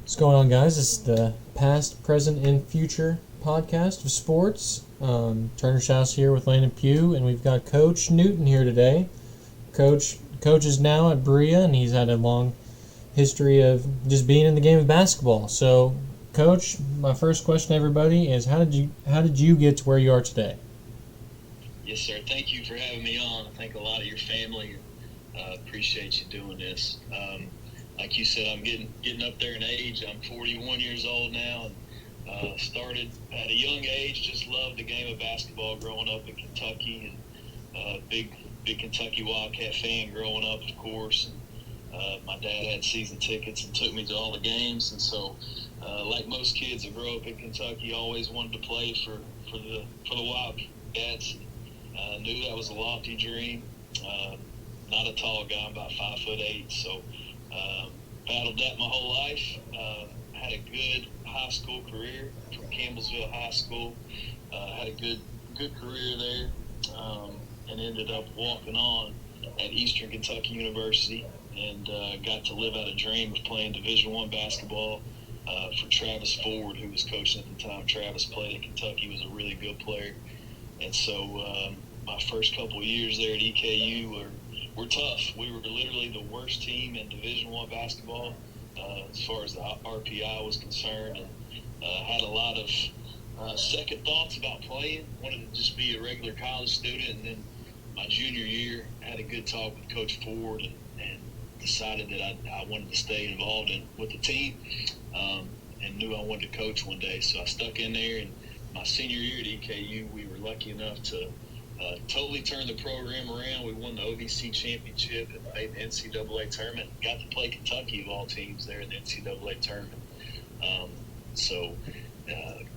What's going on, guys? This is the past, present, and future podcast of sports. Turner's House here with Landon Pugh, and we've got Coach Newton here today. Coach is now at Berea, and he's had a long history of just being in the game of basketball. So, Coach, my first question to everybody is, how did you get to where you are today? Yes, sir. Thank you for having me on. I think a lot of your family appreciate you doing this. Like you said, I'm getting up there in age. I'm 41 years old now, and started at a young age. Just loved the game of basketball growing up in Kentucky, and big Kentucky Wildcat fan growing up, of course. And my dad had season tickets and took me to all the games, and so like most kids that grow up in Kentucky, always wanted to play for the Wildcats. Knew that was a lofty dream. Not a tall guy, I'm about 5'8", so battled that my whole life. Had a good high school career from Campbellsville High School. Had a good career there, and ended up walking on at Eastern Kentucky University, and got to live out a dream of playing Division I basketball for Travis Ford, who was coaching at the time. Travis played at Kentucky, was a really good player, and so my first couple of years there at EKU were tough. We were literally the worst team in Division I basketball as far as the RPI was concerned, and had a lot of second thoughts about playing. Wanted to just be a regular college student, and then my junior year had a good talk with Coach Ford and decided that I wanted to stay involved with the team, and knew I wanted to coach one day. So I stuck in there, and my senior year at EKU, we were lucky enough to totally turned the program around. We won the OVC championship and made the NCAA tournament. Got to play Kentucky of all teams there in the NCAA tournament. So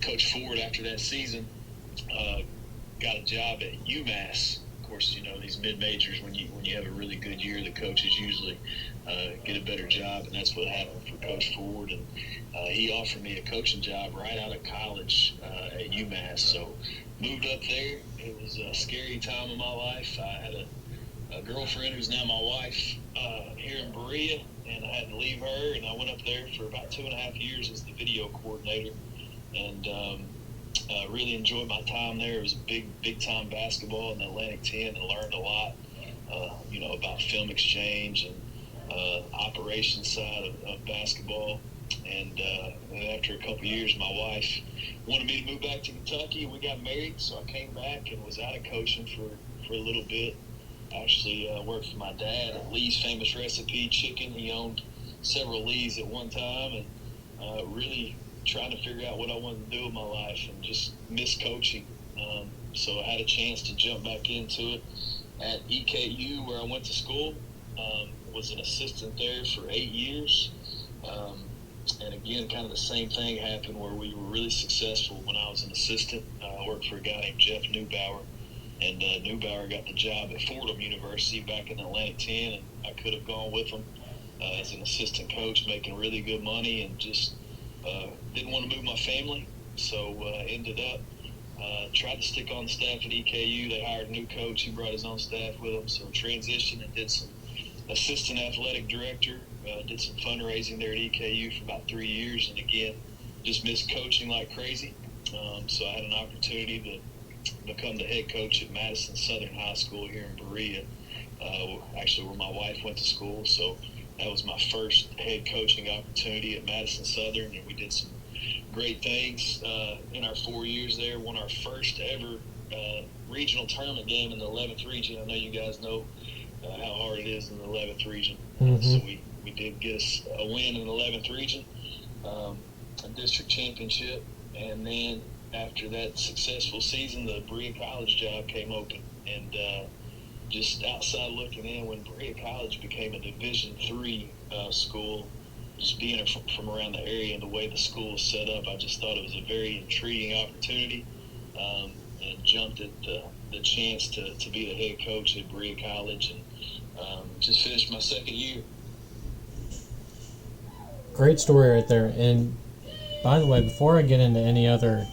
Coach Ford, after that season, got a job at UMass. Of course, you know, these mid-majors, when you have a really good year, the coaches usually get a better job, and that's what happened for Coach Ford. And he offered me a coaching job right out of college at UMass. So moved up there. It was a scary time in my life. I had a girlfriend who's now my wife here in Berea, and I had to leave her, and I went up there for about 2.5 years as the video coordinator, and really enjoyed my time there. It was big time basketball in the Atlantic 10, and learned a lot, about film exchange and operations side of basketball. And after a couple of years, my wife wanted me to move back to Kentucky. We got married, so I came back and was out of coaching for a little bit. Actually worked for my dad at Lee's Famous Recipe Chicken. He owned several Lee's at one time, and really trying to figure out what I wanted to do with my life, and just miss coaching. So I had a chance to jump back into it at EKU, where I went to school. Was an assistant there for 8 years. And again, kind of the same thing happened where we were really successful when I was an assistant. I worked for a guy named Jeff Neubauer, and Neubauer got the job at Fordham University back in the Atlantic 10, and I could have gone with him as an assistant coach, making really good money, and just didn't want to move my family. So ended up tried to stick on the staff at EKU. They hired a new coach. He brought his own staff with him, so transitioned and did some assistant athletic director. Did some fundraising there at EKU for about 3 years, and again, just missed coaching like crazy. So I had an opportunity to become the head coach at Madison Southern High School here in Berea, actually where my wife went to school. So that was my first head coaching opportunity at Madison Southern, and we did some great things in our 4 years there. Won our first ever regional tournament game in the 11th region. I know you guys know how hard it is in the 11th region. Mm-hmm. So we did get us a win in the 11th region, a district championship, and then after that successful season, the Berea College job came open, and just outside looking in, when Berea College became a Division III school, just being from around the area and the way the school is set up, I just thought it was a very intriguing opportunity, and jumped at the chance to be the head coach at Berea College, and just finished my second year. Great story right there. And by the way, before I get into any other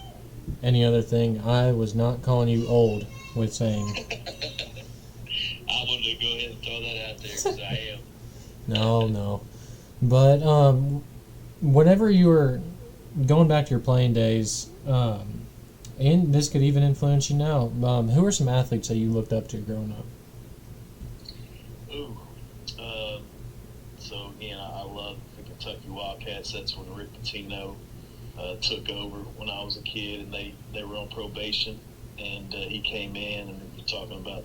thing, I was not calling you old with saying. I wanted to go ahead and throw that out there because I am. No. But whenever you were going back to your playing days, and this could even influence you now, who are some athletes that you looked up to growing up? Ooh. So again, I love the Kentucky Wildcats. That's when Rick Pitino took over when I was a kid, and they were on probation, and he came in, and you're talking about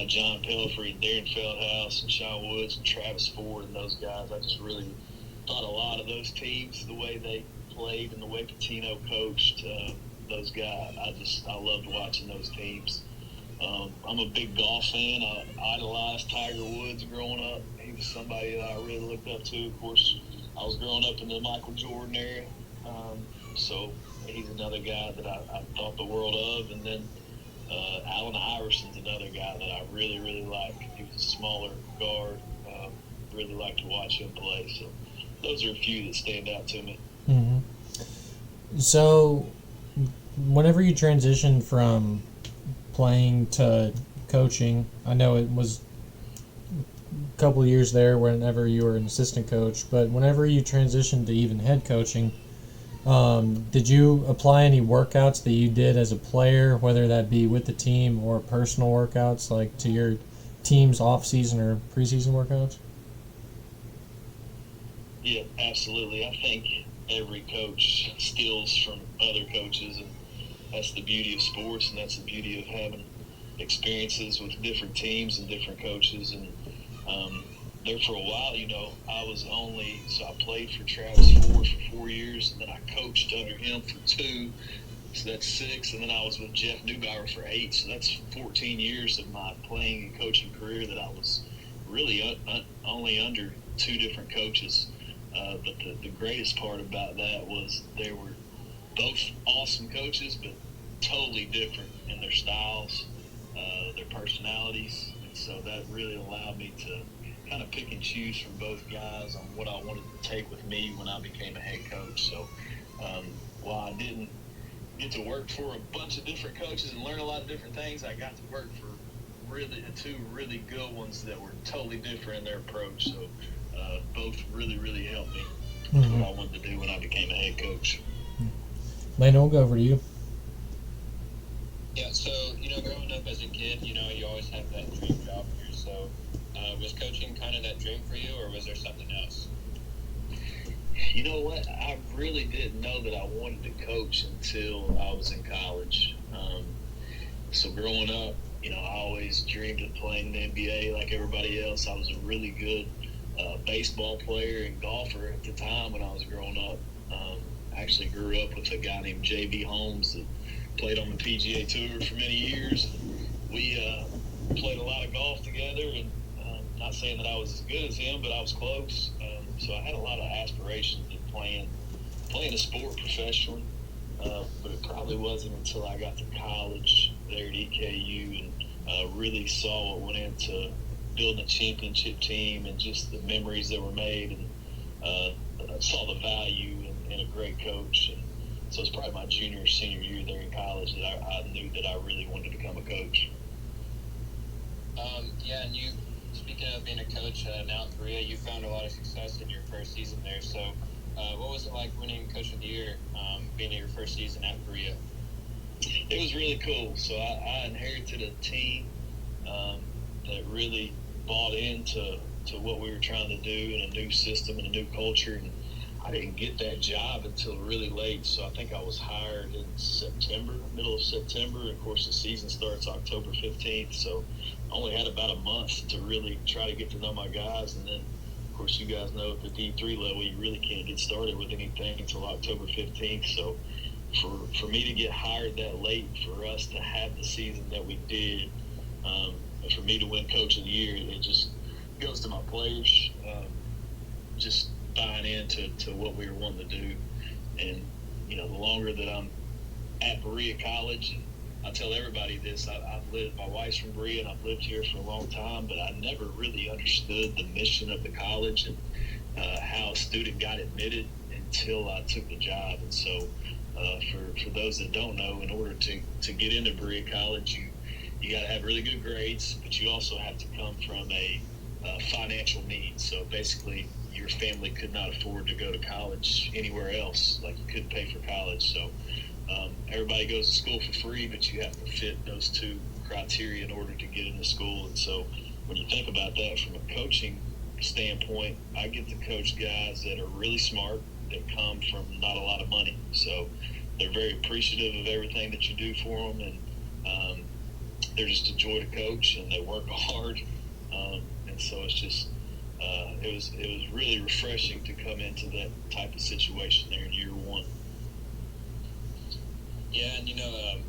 John Pelfrey and Darren Feldhouse and Sean Woods and Travis Ford and those guys. I just really thought a lot of those teams, the way they played and the way Pitino coached those guys. I loved watching those teams. I'm a big golf fan. I idolized Tiger Woods growing up. He was somebody that I really looked up to. Of course, I was growing up in the Michael Jordan era, so he's another guy that I thought the world of. And then Allen Iverson's another guy that I really, really like. He was a smaller guard. Really like to watch him play. So those are a few that stand out to me. Mm-hmm. So whenever you transitioned from playing to coaching, I know it was a couple of years there whenever you were an assistant coach, but whenever you transitioned to even head coaching, did you apply any workouts that you did as a player, whether that be with the team or personal workouts, like to your team's off-season or preseason workouts? Yeah, absolutely. I think every coach steals from other coaches, and that's the beauty of sports, and that's the beauty of having experiences with different teams and different coaches. And there for a while, I played for Travis Ford for 4 years, and then I coached under him for 2, so that's 6, and then I was with Jeff Neubauer for 8, so that's 14 years of my playing and coaching career that I was really only under 2 different coaches. But the greatest part about that was they were both awesome coaches, but totally different in their styles, their personalities, and so that really allowed me to kind of pick and choose from both guys on what I wanted to take with me when I became a head coach. So while I didn't get to work for a bunch of different coaches and learn a lot of different things, I got to work for really 2 really good ones that were totally different in their approach. So both really, really helped me with what I wanted to do when I became a head coach. Lane, we'll go over to you. Yeah, so, growing up as a kid, you always have that dream job here. So was coaching kind of that dream for you, or was there something else? You know what? I really didn't know that I wanted to coach until I was in college. So growing up, I always dreamed of playing in the NBA like everybody else. I was a really good baseball player and golfer at the time when I was growing up. I actually grew up with a guy named J.B. Holmes that played on the PGA Tour for many years. We played a lot of golf together, and not saying that I was as good as him, but I was close. So I had a lot of aspirations of playing a sport professionally. But it probably wasn't until I got to college there at EKU and really saw what went into building a championship team and just the memories that were made, and I saw the value in a great coach. And so it's probably my junior or senior year there in college that I knew that I really wanted to become a coach. And you, speaking of being a coach now in Korea, you found a lot of success in your first season there. So what was it like winning Coach of the Year, being in your first season at Korea? It was really cool. So I inherited a team that really bought into what we were trying to do, and a new system and a new culture. And I didn't get that job until really late. So I think I was hired in September, middle of September. Of course, the season starts October 15th. So I only had about a month to really try to get to know my guys. And then, of course, you guys know at the D3 level, you really can't get started with anything until October 15th. So for me to get hired that late, for us to have the season that we did, and for me to win Coach of the Year, it just goes to my players, just buying into what we were wanting to do. And, the longer that I'm at Berea College, I tell everybody this, my wife's from Berea, and I've lived here for a long time, but I never really understood the mission of the college and how a student got admitted until I took the job. And so for those that don't know, in order to get into Berea College, you got to have really good grades, but you also have to come from a financial means. So basically, your family could not afford to go to college anywhere else. Like, you couldn't pay for college. So everybody goes to school for free, but you have to fit those two criteria in order to get into school. And so when you think about that from a coaching standpoint, I get to coach guys that are really smart, that come from not a lot of money. So they're very appreciative of everything that you do for them, and they're just a joy to coach, and they work hard. And so it's just it was really refreshing to come into that type of situation there in year one. Yeah, and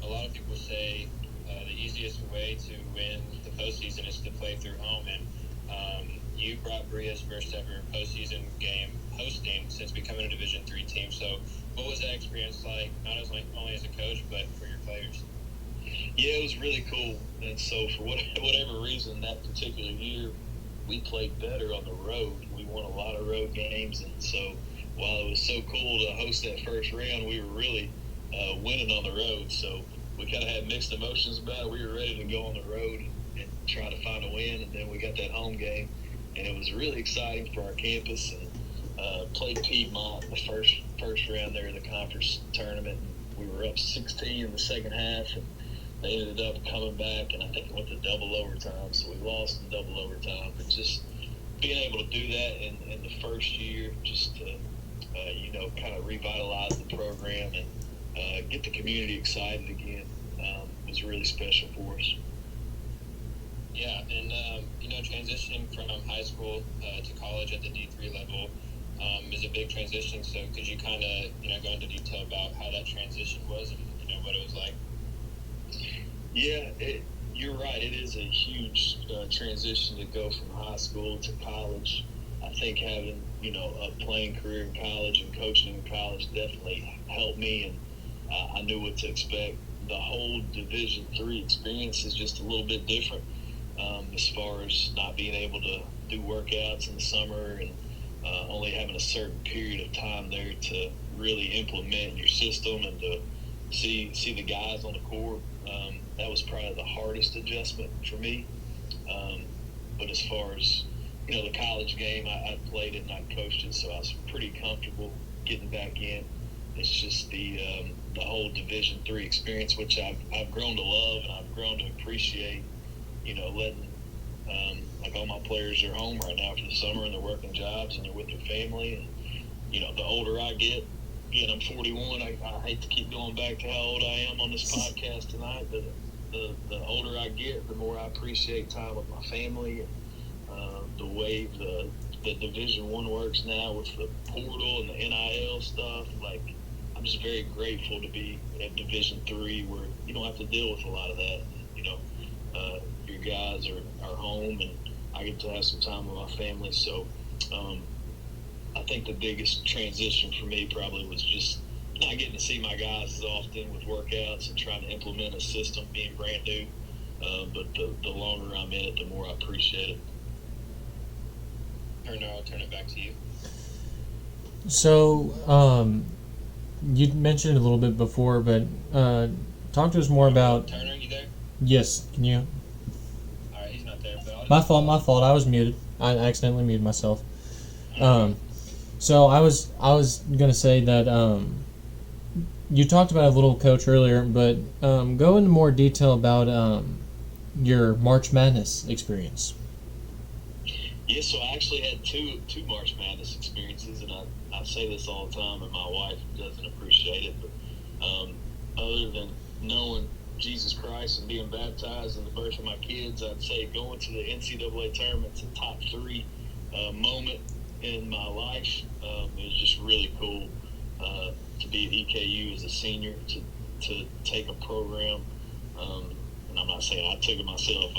a lot of people say the easiest way to win the postseason is to play through home, and you brought Berea's first ever postseason game hosting since becoming a Division III team. So, what was that experience like? Not as only as a coach, but for your players. Yeah, it was really cool. And so, for whatever reason, that particular year, we played better on the road. We won a lot of road games, and so while it was so cool to host that first round, we were really winning on the road. So we kind of had mixed emotions about it. We were ready to go on the road and try to find a win, and then we got that home game, and it was really exciting for our campus. And played Piedmont the first round there in the conference tournament. We were up 16 in the second half, and they ended up coming back, and I think it went to double overtime, so we lost in double overtime. But just being able to do that in the first year, just to kind of revitalize the program and get the community excited again, was really special for us. Yeah, and transitioning from high school to college at the D3 level is a big transition. So could you kind of go into detail about how that transition was and what it was like? Yeah, you're right. It is a huge transition to go from high school to college. I think having a playing career in college and coaching in college definitely helped me, and I knew what to expect. The whole Division III experience is just a little bit different, as far as not being able to do workouts in the summer and only having a certain period of time there to really implement your system and to see the guys on the court. That was probably the hardest adjustment for me. But as far as the college game, I played it and I coached it, so I was pretty comfortable getting back in. It's just the whole Division III experience, which I've grown to love and I've grown to appreciate. Letting like all my players are home right now for the summer and they're working jobs and they're with their family. And the older I get, again, I'm 41. I hate to keep going back to how old I am on this podcast tonight, but the older I get, the more I appreciate time with my family. And the way the Division I works now with the portal and the NIL stuff, like, I'm just very grateful to be at Division III where you don't have to deal with a lot of that. Your guys are home, and I get to have some time with my family. So I think the biggest transition for me probably was just not getting to see my guys as often with workouts and trying to implement a system being brand new. But the longer I'm in it, the more I appreciate it. Or no, I'll turn it back to you. So, you mentioned it a little bit before, but talk to us more about... Turner, you there? Yes, can you... All right, he's not there. But My fault. I was muted. I accidentally muted myself. So I was gonna say that you talked about a little, Coach, earlier, but go into more detail about your March Madness experience. Yeah, so I actually had two March Madness experiences, and I say this all the time, and my wife doesn't appreciate it, but other than knowing Jesus Christ and being baptized and the birth of my kids, I'd say going to the NCAA tournament's a top 3 moment in my life. It was just really cool to be at EKU as a senior, to take a program, and I'm not saying I took it myself.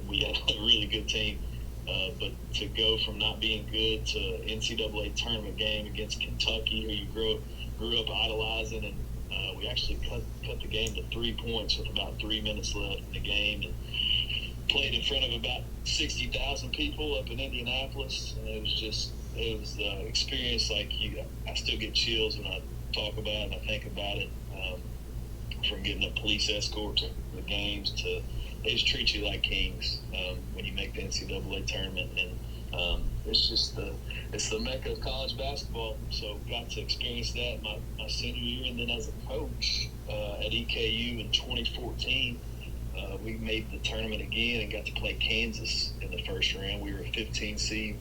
We had a really good team, but to go from not being good to NCAA tournament game against Kentucky, who you grew up idolizing, and we actually cut the game to 3 points with about 3 minutes left in the game, and played in front of about 60,000 people up in Indianapolis, and it was the experience. Like, I still get chills when I talk about it and I think about it. from getting a police escort to the games to they just treat you like kings when you make the NCAA tournament. And it's just it's the mecca of college basketball. So got to experience that my senior year, and then as a coach at EKU in 2014, we made the tournament again and got to play Kansas in the first round. We were a 15 seed.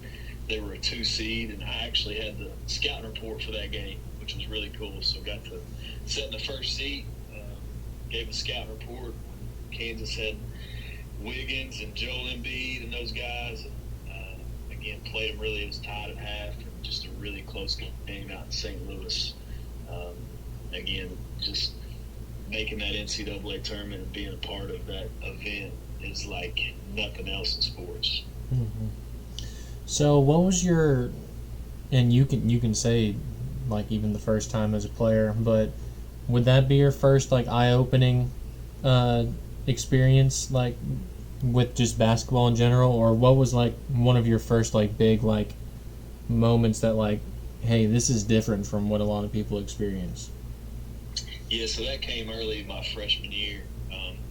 They were a 2 seed, and I actually had the scouting report for that game, which was really cool. So got to sit in the first seat, gave a scouting report. Kansas had Wiggins and Joel Embiid and those guys. Again, played them really. It was tied at half, and just a really close game out in St. Louis. Again, just making that NCAA tournament and being a part of that event is like nothing else in sports. Mm-hmm. So what was your, and you can say like even the first time as a player, but would that be your first like eye-opening experience like with just basketball in general, or what was like one of your first like big like moments that like, hey, this is different from what a lot of people experience? Yeah, so that came early in my freshman year.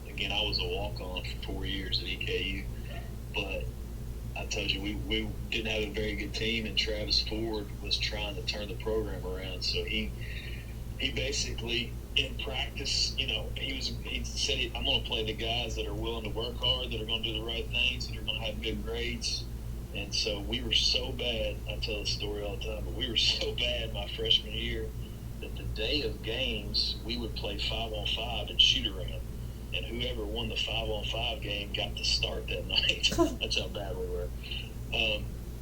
Again, I was a walk-on for 4 years at EKU, but I told you we didn't have a very good team, and Travis Ford was trying to turn the program around. So he basically in practice, he said I'm going to play the guys that are willing to work hard, that are going to do the right things, that are going to have good grades. And so we were so bad. I tell the story all the time, but we were so bad my freshman year that the day of games we would play 5-on-5 and shoot around. And whoever won the 5-on-5 game got to start that night. That's how bad we were.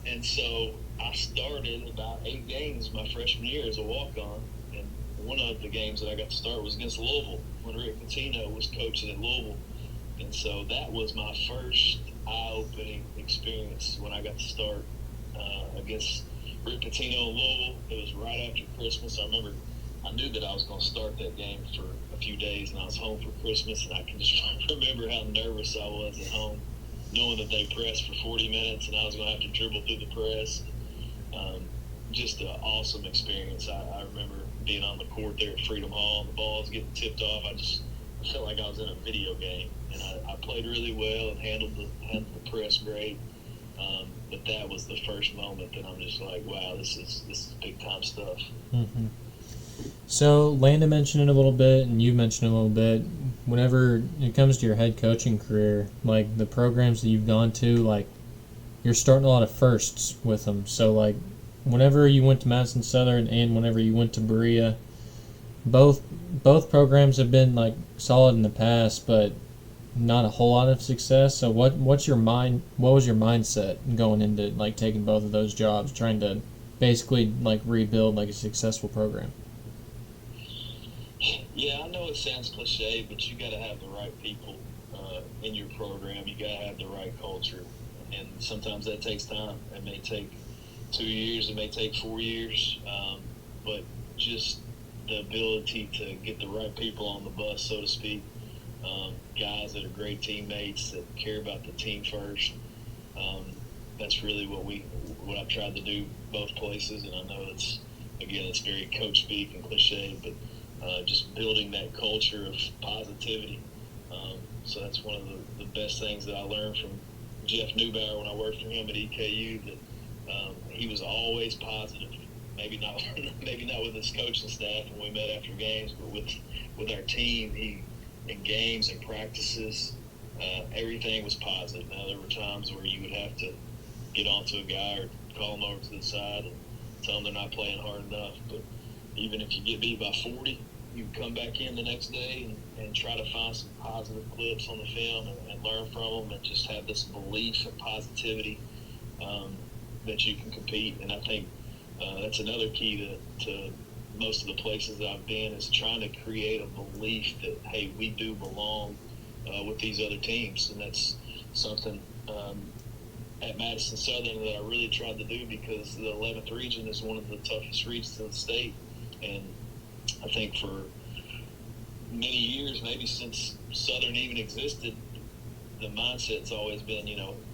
And so I started about 8 games my freshman year as a walk-on. And one of the games that I got to start was against Louisville when Rick Pitino was coaching at Louisville. And so that was my first eye-opening experience when I got to start against Rick Pitino in Louisville. It was right after Christmas. I knew that I was going to start that game for a few days, and I was home for Christmas, and I can just remember how nervous I was at home, knowing that they pressed for 40 minutes, and I was going to have to dribble through the press. Just an awesome experience. I remember being on the court there at Freedom Hall, and the balls getting tipped off. I felt like I was in a video game, and I played really well and handled the press great. But that was the first moment that I'm just like, wow, this is big time stuff. Mm-hmm. So Landon mentioned it a little bit, and you mentioned it a little bit. Whenever it comes to your head coaching career, like the programs that you've gone to, like you're starting a lot of firsts with them. So like whenever you went to Madison Southern and whenever you went to Berea, both programs have been like solid in the past, but not a whole lot of success. So what was your mindset going into like taking both of those jobs, trying to basically like rebuild like a successful program? Yeah, I know it sounds cliche, but you got to have the right people in your program. You got to have the right culture, and sometimes that takes time. It may take 2 years, it may take 4 years, but just the ability to get the right people on the bus, so to speak, guys that are great teammates that care about the team first. That's really what I've tried to do both places, and I know it's very coach speak and cliche, but just building that culture of positivity. So that's one of the best things that I learned from Jeff Neubauer when I worked for him at EKU, that he was always positive. Maybe not with his coaching staff when we met after games, but with our team, in games and practices, everything was positive. Now, there were times where you would have to get onto a guy or call him over to the side and tell them they're not playing hard enough. But even if you get beat by 40, you come back in the next day and try to find some positive clips on the film and learn from them, and just have this belief and positivity that you can compete. And I think that's another key to most of the places that I've been, is trying to create a belief that, hey, we do belong with these other teams. And that's something at Madison Southern that I really tried to do, because the 11th region is one of the toughest regions in the state. And I think for many years, maybe since Southern even existed, the mindset's always been,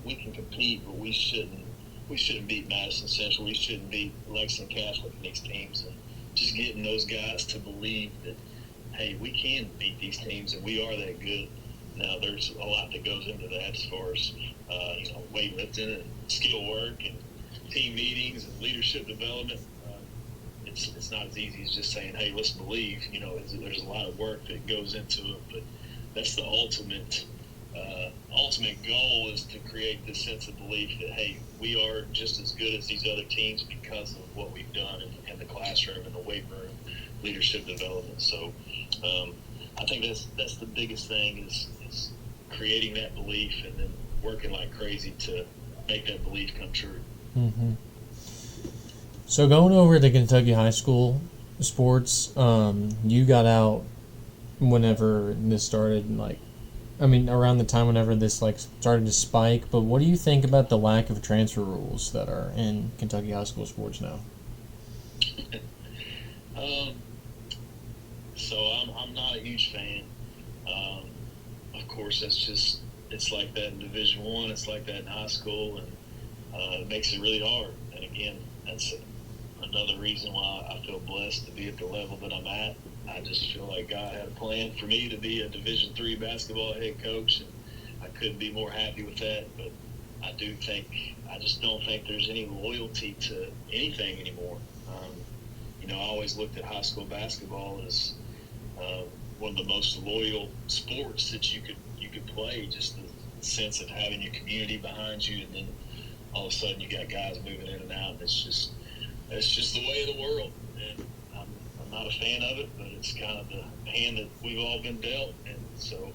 we can compete, but we shouldn't beat Madison Central. We shouldn't beat Lexington Catholic and these teams. And just getting those guys to believe that, hey, we can beat these teams and we are that good. Now, there's a lot that goes into that as far as, weightlifting and skill work and team meetings and leadership development. It's not as easy as just saying, hey, let's believe. There's a lot of work that goes into it, but that's the ultimate goal, is to create this sense of belief that, hey, we are just as good as these other teams because of what we've done in the classroom and the weight room, leadership development. So I think that's the biggest thing is creating that belief and then working like crazy to make that belief come true. Mm-hmm. So going over to Kentucky high school sports, you got out whenever this started, around the time whenever this started to spike. But what do you think about the lack of transfer rules that are in Kentucky high school sports now? So I'm not a huge fan. Of course, it's like that in Division I. It's like that in high school, and it makes it really hard. And again, that's another reason why I feel blessed to be at the level that I'm at. I just feel like God had a plan for me to be a Division III basketball head coach, and I couldn't be more happy with that. But I just don't think there's any loyalty to anything anymore. I always looked at high school basketball as one of the most loyal sports that you could play. Just the sense of having your community behind you, and then all of a sudden you got guys moving in and out. And it's just the way of the world, and I'm not a fan of it. But it's kind of the hand that we've all been dealt, and so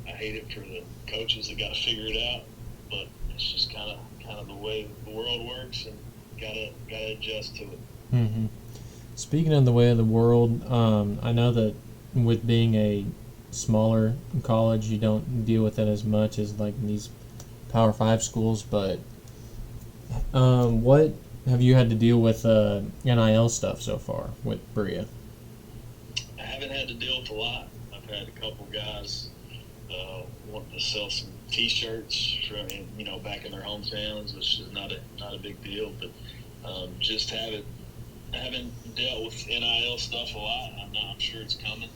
I hate it for the coaches that got to figure it out. But it's just kind of the way the world works, and gotta adjust to it. Mm-hmm. Speaking of the way of the world, I know that with being a smaller college, you don't deal with it as much as these Power 5 schools. But what have you had to deal with NIL stuff so far with Berea? I haven't had to deal with a lot. I've had a couple guys wanting to sell some T-shirts from back in their hometowns, which is not a big deal. But just haven't dealt with NIL stuff a lot. I'm sure it's coming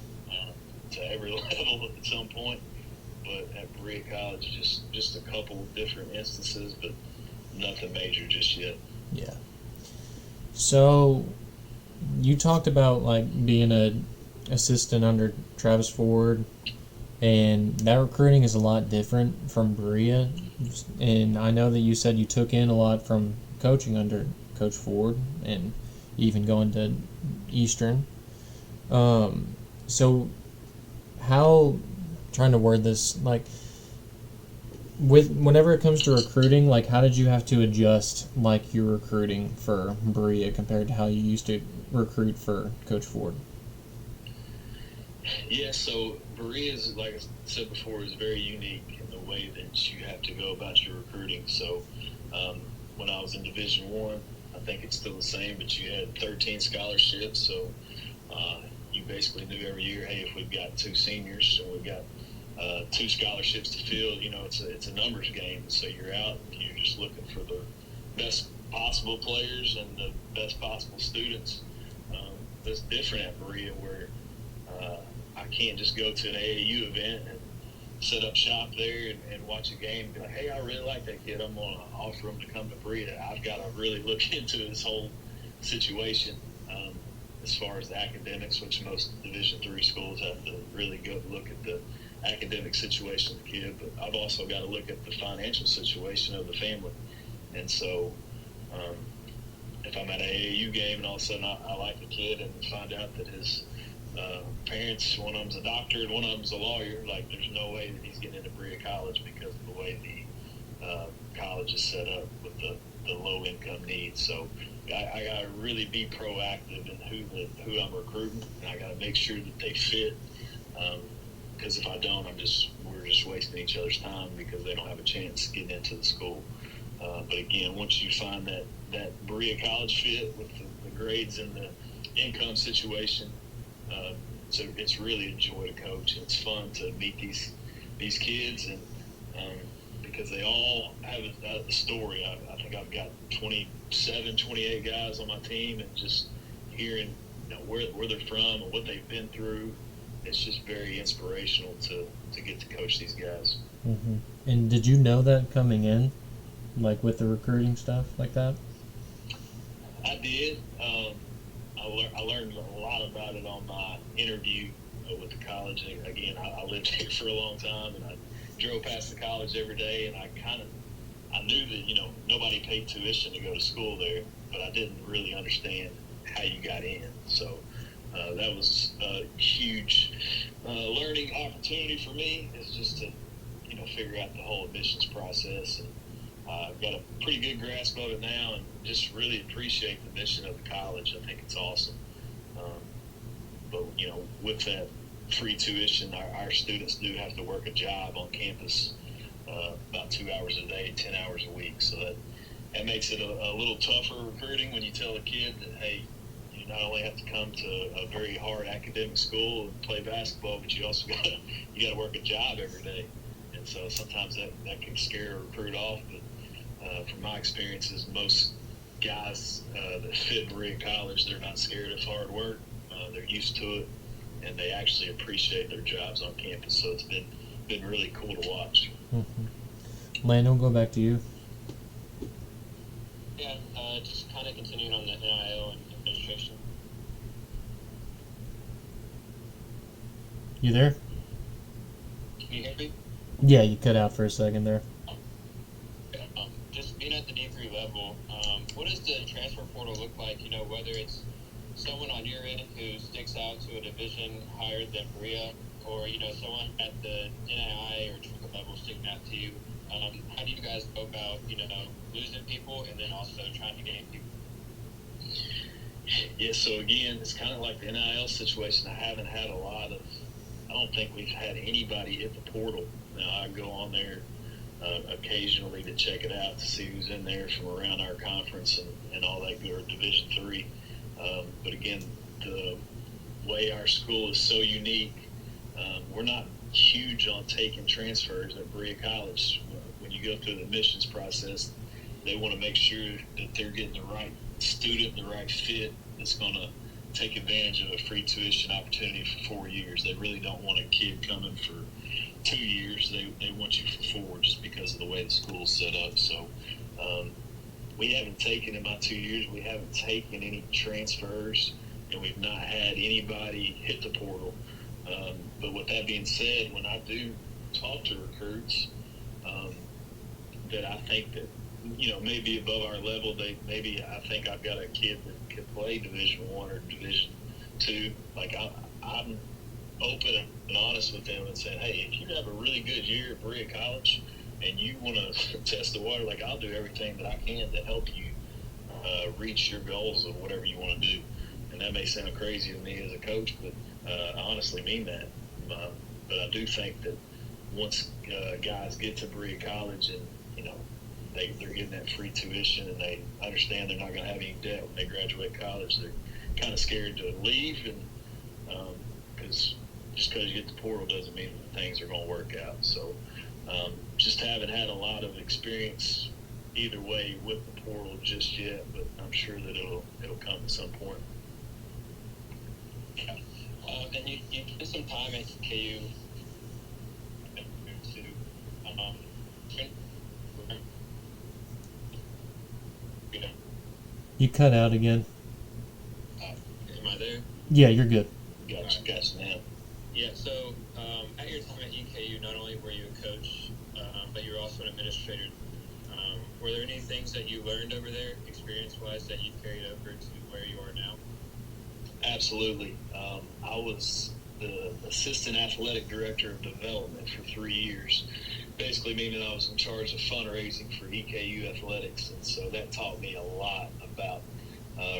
to every level at some point. But at Berea College, just a couple of different instances, but nothing major just yet. Yeah. So you talked about being a assistant under Travis Ford, and that recruiting is a lot different from Berea. And I know that you said you took in a lot from coaching under Coach Ford and even going to Eastern. So how, trying to word this, whenever it comes to recruiting, how did you have to adjust your recruiting for Berea compared to how you used to recruit for Coach Ford? Yeah, so Berea is, like I said before, is very unique in the way that you have to go about your recruiting. So when I was in Division I think it's still the same, but you had 13 scholarships. So you basically knew every year, hey, if we've got 2 seniors and we've got 2 scholarships to fill, it's a numbers game. So you're out and you're just looking for the best possible players and the best possible students. That's different at Berea, where I can't just go to an AAU event and set up shop there and watch a game and be like, hey, I really like that kid. I'm going to offer him to come to Berea. I've got to really look into this whole situation as far as the academics, which most Division III schools have to really go look at the academic situation of the kid. But I've also got to look at the financial situation of the family. And so if I'm at an AAU game and all of a sudden I like the kid and find out that his parents, one of them's a doctor and one of them's a lawyer, there's no way that he's getting into Berea College because of the way the college is set up with the low-income needs. So I got to really be proactive in who I'm recruiting, and I got to make sure that they fit. Because if I don't, we're just wasting each other's time because they don't have a chance getting into the school. But again, once you find that Berea College fit with the grades and the income situation, so it's really a joy to coach. And it's fun to meet these kids, and because they all have a story. I think I've got 27, 28 guys on my team, and just hearing where they're from and what they've been through, it's just very inspirational to get to coach these guys. Mm-hmm. And did you know that coming in, like with the recruiting stuff like that? I did. I learned a lot about it on my interview with the college. Again, I lived here for a long time, and I drove past the college every day, and I knew that nobody paid tuition to go to school there, but I didn't really understand how you got in. So that was a huge learning opportunity for me. Is just to figure out the whole admissions process, and I've got a pretty good grasp of it now, and just really appreciate the mission of the college. I think it's awesome. But with that free tuition, our students do have to work a job on campus about 2 hours a day, 10 hours a week. So that makes it a little tougher recruiting when you tell a kid that, hey, you not only have to come to a very hard academic school and play basketball, but you also got to work a job every day. And so sometimes that can scare a recruit off. But from my experiences, most guys that fit Berea College, they're not scared of hard work. They're used to it, and they actually appreciate their jobs on campus. So it's been really cool to watch. Mm-hmm. Landon, we'll go back to you. Yeah, just kind of continuing on the NIL and administration. You there? Can you hear me? Yeah, you cut out for a second there. Just being at the D3 level, what does the transfer portal look like? Whether it's someone on your end who sticks out to a division higher than Berea, or someone at the NAI or triple level sticking out to you. How do you guys go about losing people and then also trying to gain people? Yeah, so again, it's kind of like the NIL situation. I don't think we've had anybody hit the portal. Now, I go on there occasionally to check it out to see who's in there from around our conference and all that good, or Division III. But again, the way our school is so unique, we're not huge on taking transfers at Berea College. When you go through the admissions process, they want to make sure that they're getting the right student, the right fit that's going to take advantage of a free tuition opportunity for 4 years. They really don't want a kid coming for 2 years. They want you for 4 just because of the way the school's set up. So we haven't taken, in my 2 years, we haven't taken any transfers, and we've not had anybody hit the portal. But with that being said, when I do talk to recruits that I think that, maybe above our level, I think I've got a kid that can play Division I or Division II. Like, I'm open and honest with them and saying, hey, if you have a really good year at Berea College and you want to test the water, like, I'll do everything that I can to help you reach your goals of whatever you want to do. And that may sound crazy to me as a coach, but I honestly mean that. But I do think that once guys get to Berea College and, they're getting that free tuition and they understand they're not going to have any debt when they graduate college, they're kind of scared to leave, and because just because you get the portal doesn't mean that things are going to work out. So just haven't had a lot of experience either way with the portal just yet, but I'm sure that it'll come at some point. Yeah. And you spent some time at KU to You cut out again. am I there? Yeah, you're good. Gotcha now. Yeah, so at your time at EKU, not only were you a coach, but you were also an administrator. Were there any things that you learned over there, experience-wise, that you carried over to where you are now? Absolutely. I was the assistant athletic director of development for 3 years, basically meaning I was in charge of fundraising for EKU athletics. And so that taught me a lot about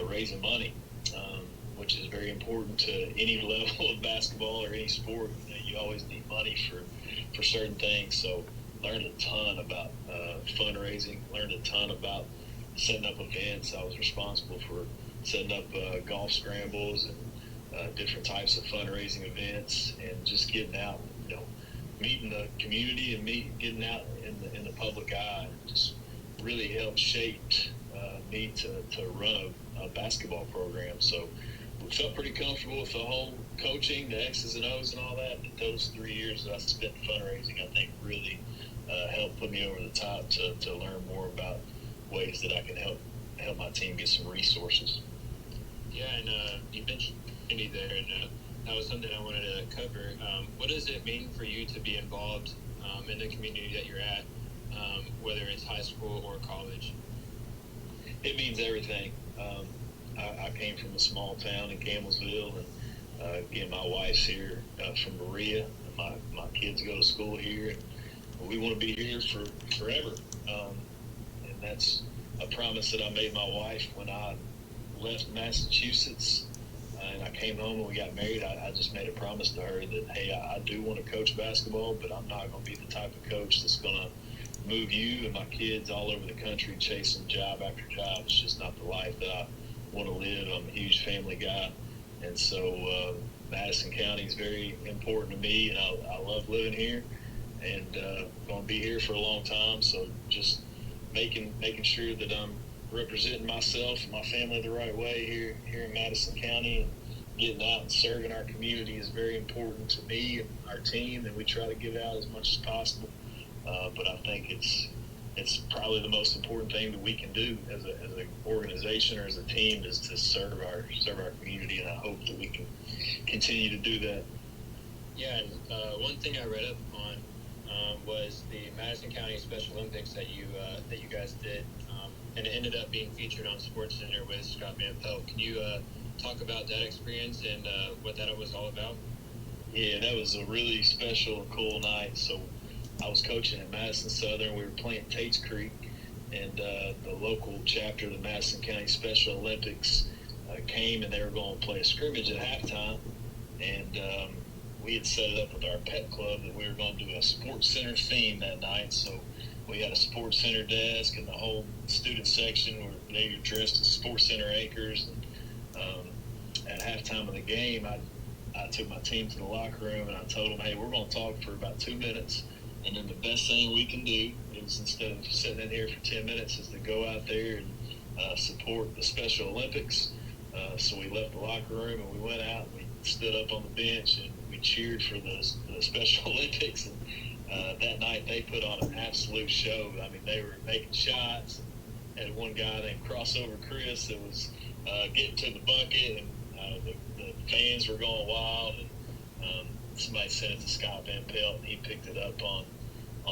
raising money, which is very important to any level of basketball or any sport. You always need money for certain things. So learned a ton about fundraising, learned a ton about setting up events. I was responsible for setting up golf scrambles and different types of fundraising events, and just getting out, meeting the community and getting out in the public eye. Just really helped shape me to run a basketball program. So felt pretty comfortable with the whole coaching, the X's and O's and all that. But those 3 years that I spent fundraising, I think really helped put me over the top to learn more about ways that I can help my team get some resources. Yeah, and you mentioned community there, and that was something I wanted to cover. What does it mean for you to be involved in the community that you're at, whether it's high school or college? It means everything. I came from a small town in Campbellsville, and again, my wife's here from Berea. And my kids go to school here, and we want to be here for forever. And that's a promise that I made my wife when I left Massachusetts and I came home and we got married. I just made a promise to her that, hey, I do want to coach basketball, but I'm not going to be the type of coach that's going to move you and my kids all over the country chasing job after job. It's just not the life that I want to live. I'm a huge family guy. And so Madison County is very important to me, and I love living here and going to be here for a long time. So just making sure that I'm representing myself and my family the right way here in Madison County, and getting out and serving our community is very important to me and our team, and we try to give out as much as possible. But I think it's probably the most important thing that we can do as an organization or as a team is to serve our community, and I hope that we can continue to do that. Yeah, and one thing I read up on was the Madison County Special Olympics that you guys did, and it ended up being featured on SportsCenter with Scott Van Pelt. Can you talk about that experience and what that was all about? Yeah, that was a really special and cool night. So I was coaching at Madison Southern. We were playing Tates Creek, and the local chapter of the Madison County Special Olympics came, and they were going to play a scrimmage at halftime. And we had set it up with our pet club that we were going to do a Sports Center theme that night. So we had a Sports Center desk, and the whole student section were they were dressed as Sports Center anchors. And at halftime of the game, I took my team to the locker room, and I told them, hey, we're going to talk for about 2 minutes. And then the best thing we can do is, instead of sitting in here for 10 minutes, is to go out there and support the Special Olympics. So we left the locker room and we went out and we stood up on the bench and we cheered for the Special Olympics. And that night they put on an absolute show. I mean, they were making shots. Had one guy named Crossover Chris that was getting to the bucket, and the fans were going wild. And somebody sent it to Scott Van Pelt, and he picked it up on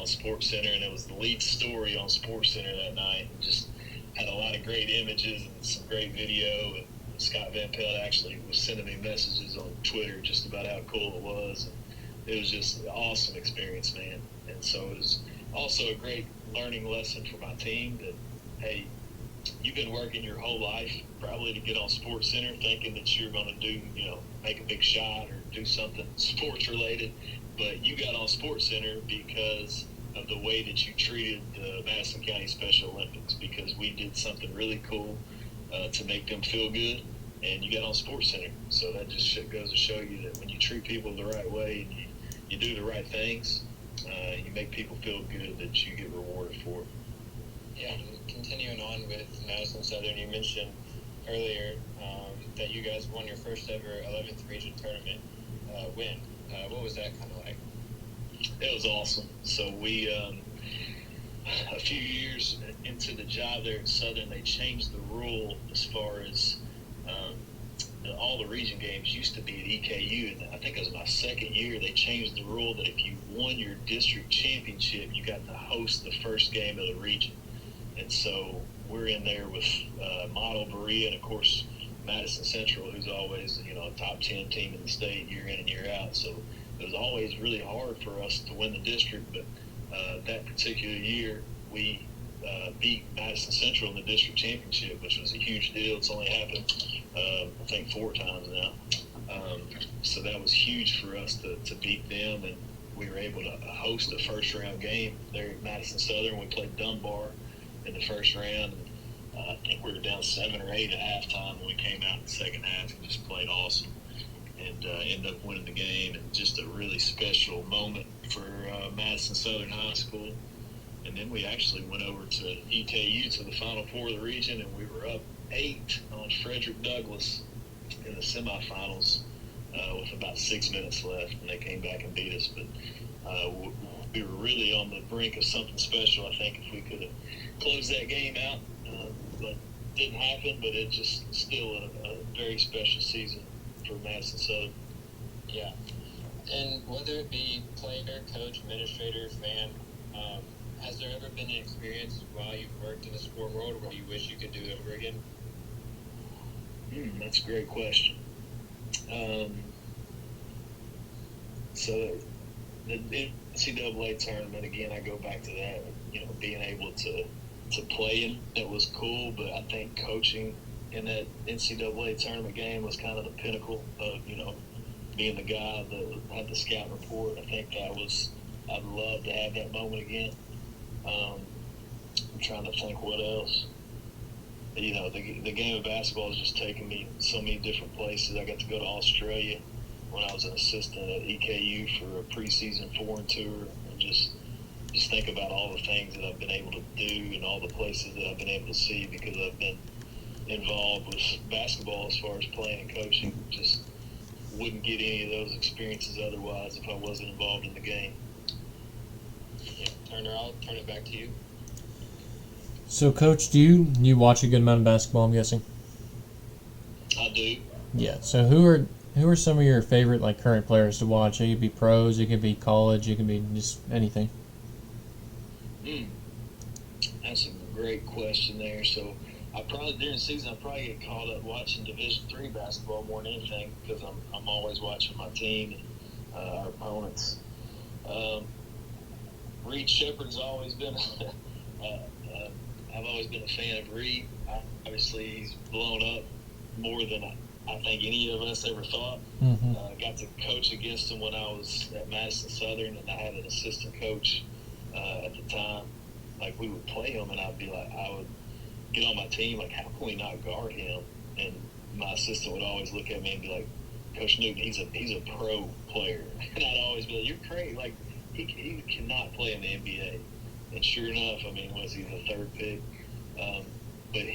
SportsCenter, and it was the lead story on SportsCenter that night. And just had a lot of great images and some great video. And Scott Van Pelt actually was sending me messages on Twitter just about how cool it was. And it was just an awesome experience, man. And so it was also a great learning lesson for my team that, hey, you've been working your whole life probably to get on SportsCenter thinking that you're going to do, make a big shot or do something sports related, but you got on SportsCenter because of the way that you treated the Madison County Special Olympics, because we did something really cool to make them feel good, and you got on SportsCenter. So that just goes to show you that when you treat people the right way and you do the right things, you make people feel good, that you get rewarded for it. Yeah, and continuing on with Madison Southern, you mentioned earlier that you guys won your first ever 11th region tournament win. What was that kind of like? It was awesome. So we, a few years into the job there at Southern, they changed the rule as far as all the region games used to be at EKU, and I think it was my second year, they changed the rule that if you won your district championship, you got to host the first game of the region. And so we're in there with Model Berea and, of course, Madison Central, who's always, a top 10 team in the state year in and year out. So it was always really hard for us to win the district. But that particular year, we beat Madison Central in the district championship, which was a huge deal. It's only happened, I think, 4 times now. So that was huge for us to beat them. And we were able to host a first-round game there at Madison Southern. We played Dunbar in the first round. I think we were down 7 or 8 at halftime when we came out in the second half and just played awesome and ended up winning the game. And just a really special moment for Madison Southern High School. And then we actually went over to EKU to the Final Four of the region, and we were up 8 on Frederick Douglass in the semifinals with about 6 minutes left, and they came back and beat us. But we were really on the brink of something special. I think if we could have closed that game out, but didn't happen. But it just still a very special season for Madison Southern. Yeah. And whether it be player, coach, administrator, fan, has there ever been an experience while you've worked in the sport world where you wish you could do it over again? That's a great question. So the NCAA tournament, again, I go back to that, being able to play in it was cool, but I think coaching in that NCAA tournament game was kind of the pinnacle of, being the guy that had the scout report. I think I'd love to have that moment again. I'm trying to think what else. The game of basketball has just taken me so many different places. I got to go to Australia when I was an assistant at EKU for a preseason foreign tour, and just think about all the things that I've been able to do and all the places that I've been able to see because I've been involved with basketball as far as playing and coaching. Just wouldn't get any of those experiences otherwise if I wasn't involved in the game. Yeah, Turner, I'll turn it back to you. So, Coach, do you watch a good amount of basketball, I'm guessing? I do. Yeah. So who are some of your favorite current players to watch? It could be pros, it could be college, it could be just anything. That's a great question there. So during the season I probably get caught up watching Division III basketball more than anything because I'm always watching my team and our opponents. Reed Shepherd's always been I've always been a fan of Reed. Obviously, he's blown up more than I think any of us ever thought. Mm-hmm. Got to coach against him when I was at Madison Southern, and I had an assistant coach at the time. We would play him, and I would get on my team, how can we not guard him? And my assistant would always look at me and be like, Coach Newton, he's a pro player. And I'd always be like, you're crazy. He cannot play in the NBA. And sure enough, was he the third pick? But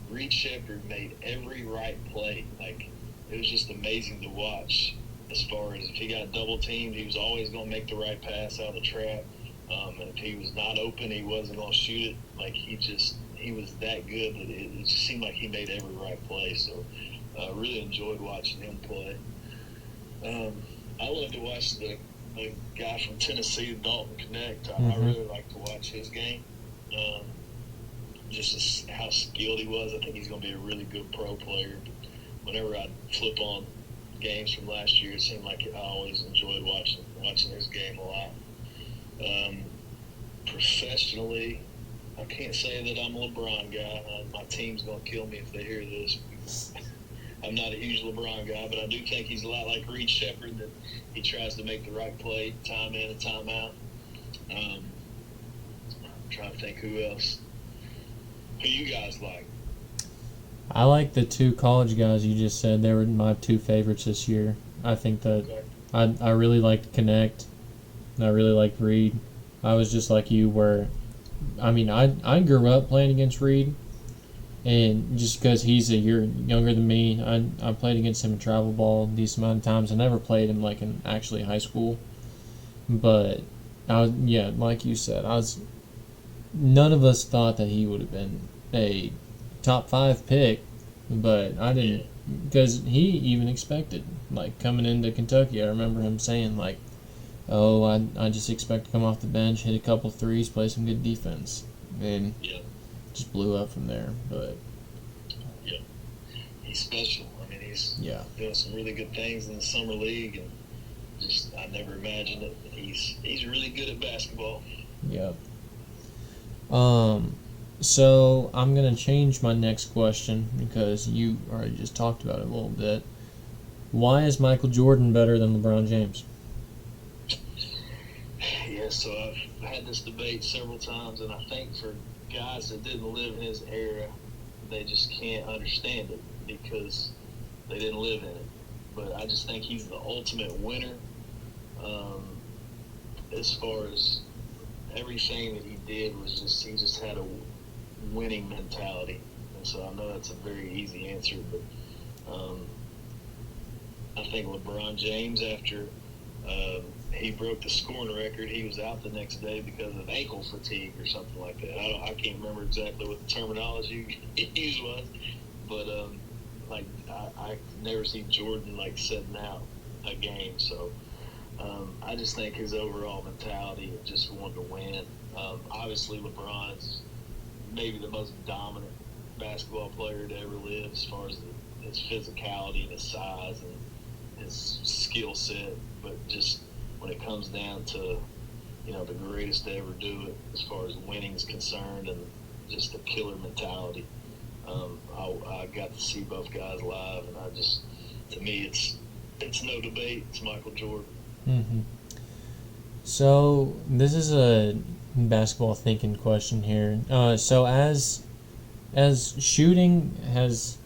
Reed Shepherd, made every right play. It was just amazing to watch as far as if he got double teamed, he was always going to make the right pass out of the trap. And if he was not open, he wasn't going to shoot it. He was that good that it just seemed like he made every right play. So I really enjoyed watching him play. I love to watch the guy from Tennessee, Dalton Connect. I really like to watch his game. Just how skilled he was. I think he's going to be a really good pro player. Whenever I flip on games from last year, it seemed like I always enjoyed watching his game a lot. Professionally, I can't say that I'm a LeBron guy. My team's going to kill me if they hear this. I'm not a huge LeBron guy, but I do think he's a lot like Reed Shepherd, that he tries to make the right play time in and time out. I'm trying to think who else. Who you guys like? I like the two college guys you just said. They were my two favorites this year. I think that I really liked Connect, and I really liked Reed. I was just like you where, I grew up playing against Reed, and just because he's a year younger than me, I played against him in travel ball a decent amount of times. I never played him in actually high school, but like you said, none of us thought that he would have been a top 5 pick, but I didn't, because he even expected, coming into Kentucky, I remember him saying, I just expect to come off the bench, hit a couple threes, play some good defense, and just blew up from there. But he's special. He's doing some really good things in the summer league, and just I never imagined it. He's really good at basketball. Yep. So I'm gonna change my next question because you already just talked about it a little bit. Why is Michael Jordan better than LeBron James? Yeah, so I've had this debate several times, and I think for guys that didn't live in his era, they just can't understand it because they didn't live in it. But I just think he's the ultimate winner as far as everything that he did was he just had a winning mentality. And so I know that's a very easy answer, but I think LeBron James, after he broke the scoring record, he was out the next day because of ankle fatigue or something like that. I can't remember exactly what the terminology used was, but I never seen Jordan sitting out a game. So I just think his overall mentality of just wanting to win. Obviously, LeBron's maybe the most dominant basketball player to ever live as far as his physicality and his size and his skill set. But just when it comes down to, the greatest to ever do it as far as winning is concerned and just the killer mentality, I got to see both guys live, and to me, it's no debate. It's Michael Jordan. Mm-hmm. So this is a basketball thinking question here. So as shooting has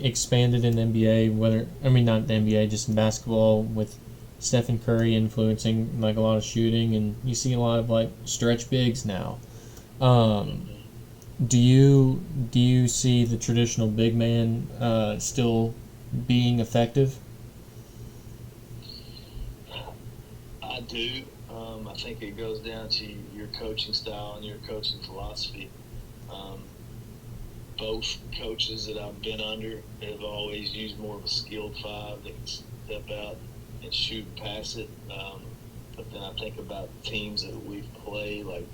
expanded in the NBA, not the NBA, just in basketball, with Stephen Curry influencing a lot of shooting, and you see a lot of stretch bigs now. Do you see the traditional big man still being effective? I do. I think it goes down to your coaching style and your coaching philosophy. Both coaches that I've been under have always used more of a skilled five that can step out and shoot and pass it. But then I think about teams that we've played, like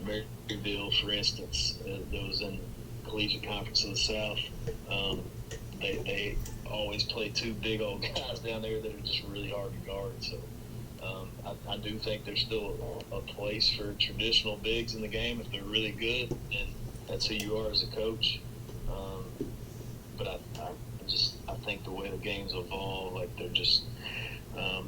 Maryville, for instance, that was in Collegiate Conference of the South. They always play two big old guys down there that are just really hard to guard. So I do think there's still a place for traditional bigs in the game if they're really good, and that's who you are as a coach. But I think the way the game's evolved,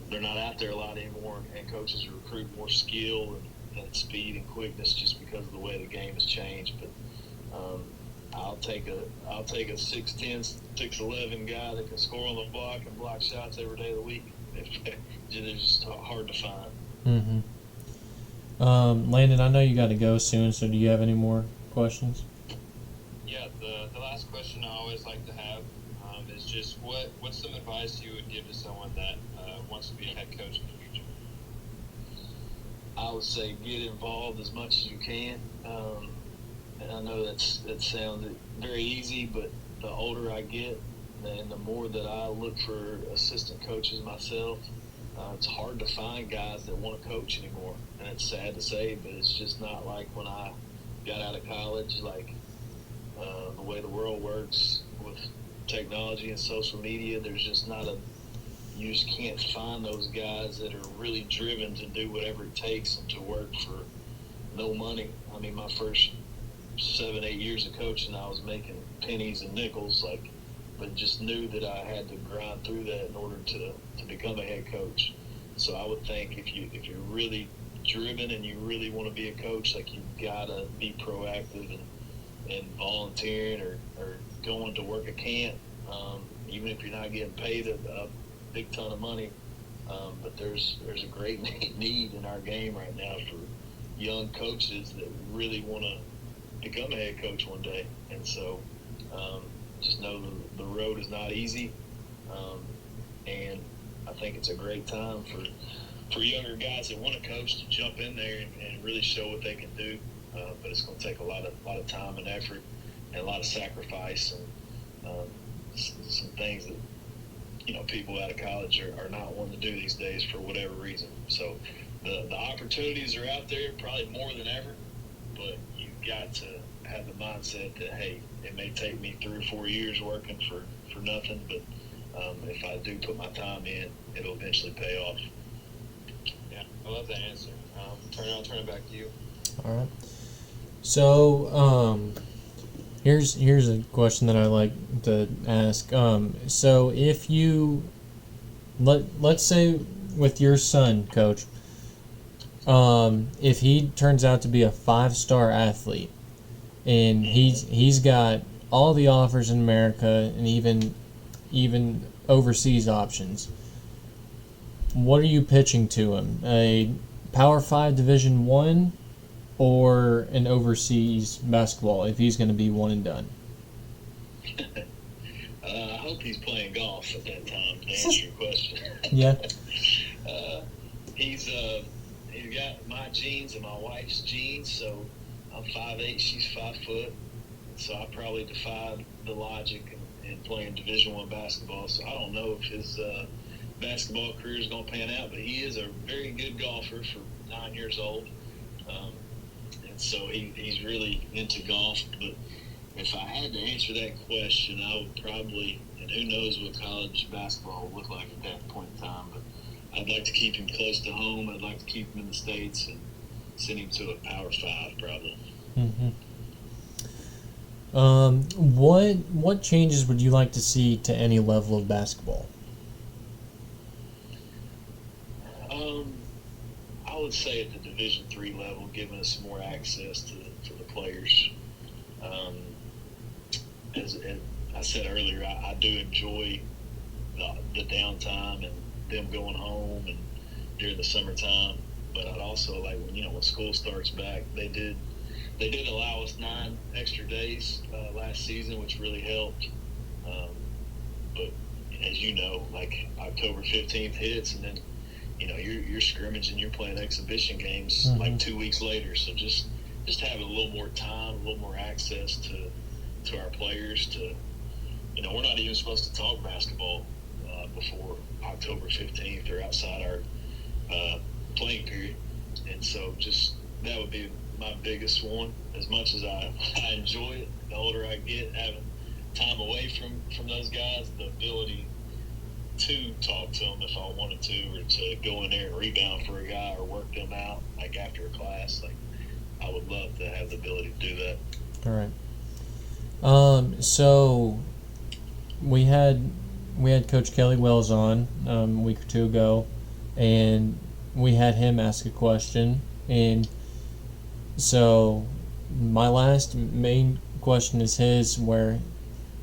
they're not out there a lot anymore, and coaches recruit more skill and speed and quickness just because of the way the game has changed. But I'll take a 6'10", 6'11" guy that can score on the block and block shots every day of the week. They're just hard to find. Mm-hmm. Landon, I know you got to go soon, so do you have any more questions? Yeah, the last question I always like to have is just what's some advice you would give to someone that wants to be a head coach in the future? I would say get involved as much as you can. And I know that sounds very easy, but the older I get and the more that I look for assistant coaches myself, it's hard to find guys that want to coach anymore. And it's sad to say, but it's just not like when I got out of college, the way the world works with technology and social media, there's just you just can't find those guys that are really driven to do whatever it takes and to work for no money. My first 7-8 years of coaching, I was making pennies and nickels, but just knew that I had to grind through that in order to become a head coach. So I would think if you're really driven and you really want to be a coach, you've got to be proactive and volunteering or going to work a camp, even if you're not getting paid a big ton of money. But there's a great need in our game right now for young coaches that really want to become a head coach one day. And so just know the road is not easy, and I think it's a great time for younger guys that want to coach to jump in there and really show what they can do. But it's going to take a lot of time and effort and a lot of sacrifice and some things that people out of college are not wanting to do these days for whatever reason. So the opportunities are out there probably more than ever, but you've got to have the mindset that, hey, it may take me 3 or 4 years working for nothing, but if I do put my time in, it'll eventually pay off. Yeah, I love that answer. I'll turn it back to you. All right. So here's a question that I like to ask. So if you let's say with your son, Coach, if he turns out to be a 5-star athlete, and he's got all the offers in America and even overseas options, what are you pitching to him? A Power 5 Division I or an overseas basketball if he's going to be one and done? I hope he's playing golf at that time, to answer your question. Yeah. He's got my genes and my wife's genes, so I'm 5'8", she's 5 foot. So I probably defied the logic in playing Division I basketball. So I don't know if his basketball career is going to pan out, but he is a very good golfer for 9 years old. And so he's really into golf. But if I had to answer that question, I would probably, and who knows what college basketball will look like at that point in time, but I'd like to keep him close to home. I'd like to keep him in the States and send him to a Power 5 probably. Mm-hmm. What changes would you like to see to any level of basketball? I would say at the Division III level, giving us more access to the players. As I said earlier, I do enjoy the downtime and them going home and during the summertime. But I'd also like when school starts back, they did allow us 9 extra days last season, which really helped. But as you know, like October 15th hits, and then you're scrimmaging, you're playing exhibition games like 2 weeks later. So just having a little more time, a little more access to our players. We're not even supposed to talk basketball before October 15th or outside our playing period, and so just that would be my biggest one. As much as I enjoy it, the older I get, having time away from those guys, the ability to talk to them if I wanted to, or to go in there and rebound for a guy or work them out like after a class, like I would love to have the ability to do that. All right. So we had Coach Kelly Wells on a week or two ago, and we had him ask a question, and so my last main question is his, where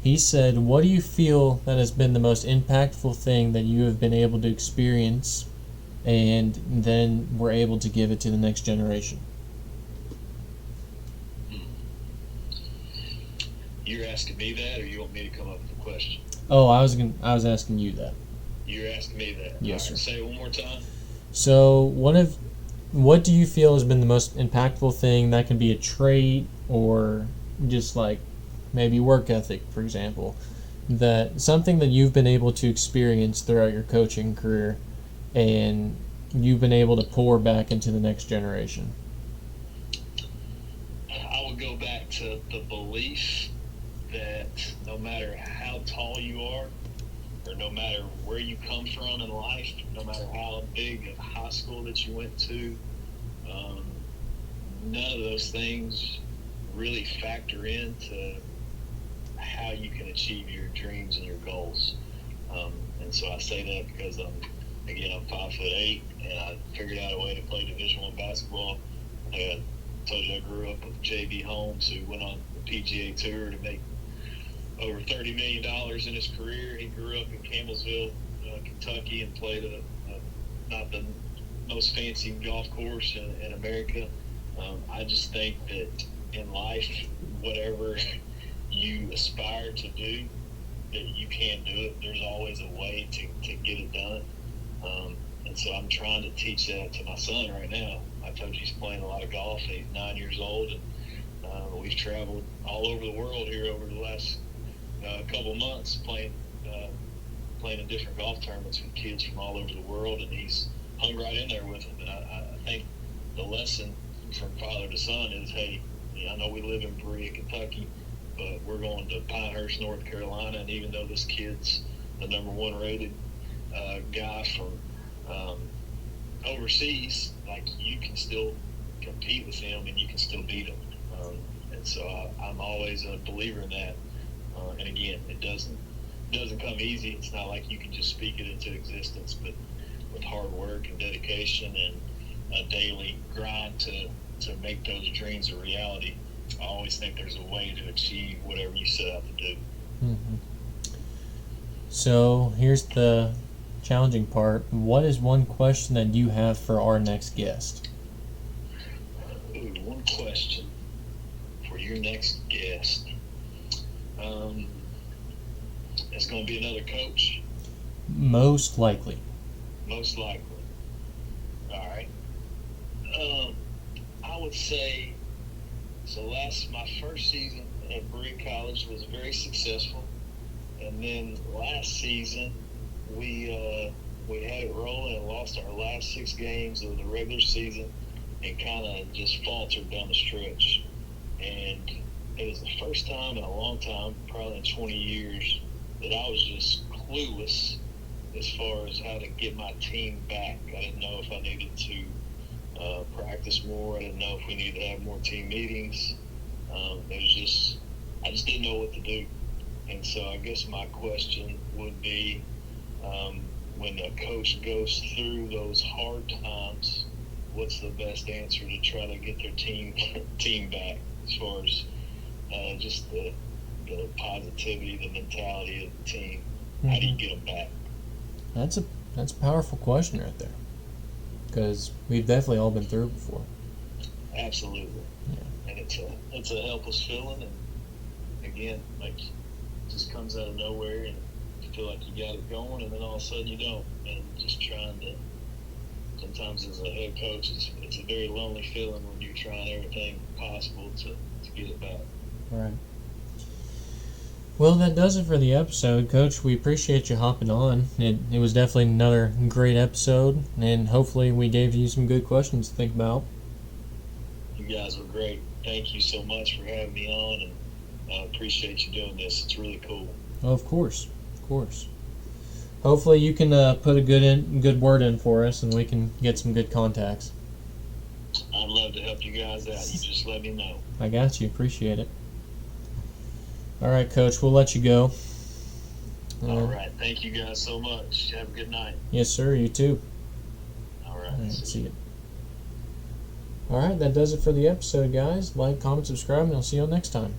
he said, what do you feel that has been the most impactful thing that you have been able to experience and then were able to give it to the next generation? You're asking me that, or you want me to come up with a question? Oh, I was asking you that. You're asking me that? Yes, sir. Say it one more time. So what do you feel has been the most impactful thing? That can be a trait or just like maybe work ethic, for example. That something that you've been able to experience throughout your coaching career and you've been able to pour back into the next generation. I would go back to the belief that no matter how tall you are, or no matter where you come from in life, no matter how big of high school that you went to, none of those things really factor into how you can achieve your dreams and your goals. And so I say that because I'm 5'8", and I figured out a way to play Division I basketball. I told you I grew up with J.B. Holmes, who went on the PGA Tour to make over $30 million in his career. He grew up in Campbellsville, Kentucky, and played not the most fancy golf course in America. I just think that in life, whatever you aspire to do, that you can do it. There's always a way to get it done. And so I'm trying to teach that to my son right now. I told you he's playing a lot of golf. He's 9 years old, and we've traveled all over the world here over the last couple of months playing in different golf tournaments with kids from all over the world, and he's hung right in there with them. And I think the lesson from father to son is, hey, I know we live in Berea, Kentucky, but we're going to Pinehurst, North Carolina, and even though this kid's the number 1 rated guy from overseas, like, you can still compete with him and you can still beat him. And so I'm always a believer in that. And again, it doesn't come easy. It's not like you can just speak it into existence, but with hard work and dedication and a daily grind to make those dreams a reality, I always think there's a way to achieve whatever you set out to do. Mm-hmm. So here's the challenging part. What is one question that you have for our next guest? Ooh, one question for your next guest. As it's going to be another coach? Most likely. Most likely. All right. I would say, so my first season at Berea College was very successful. And then last season, we had it rolling and lost our last 6 games of the regular season and kind of just faltered down the stretch. And it was the first time in a long time, probably in 20 years, that I was just clueless as far as how to get my team back. I didn't know if I needed to practice more. I didn't know if we needed to have more team meetings. I just didn't know what to do. And so I guess my question would be, when a coach goes through those hard times, what's the best answer to try to get their team back as far as just the positivity, the mentality of the team? How do you get them back? That's a powerful question right there, because we've definitely all been through it before. Absolutely. Yeah. And it's a helpless feeling, and again, like, it just comes out of nowhere, and you feel like you got it going, and then all of a sudden you don't. And just trying to, sometimes as a head coach, it's a very lonely feeling when you're trying everything possible to get it back. Right. Well, that does it for the episode, Coach. We appreciate you hopping on. It was definitely another great episode, and hopefully we gave you some good questions to think about. You guys were great. Thank you so much for having me on, and I appreciate you doing this. It's really cool. Oh, of course. Of course. Hopefully you can put a good word in for us, and we can get some good contacts. I'd love to help you guys out. You just let me know. I got you. Appreciate it. All right, Coach. We'll let you go. All right. Thank you guys so much. Have a good night. Yes, sir. You too. All right. All right. See you. All right. That does it for the episode, guys. Like, comment, subscribe, and I'll see you all next time.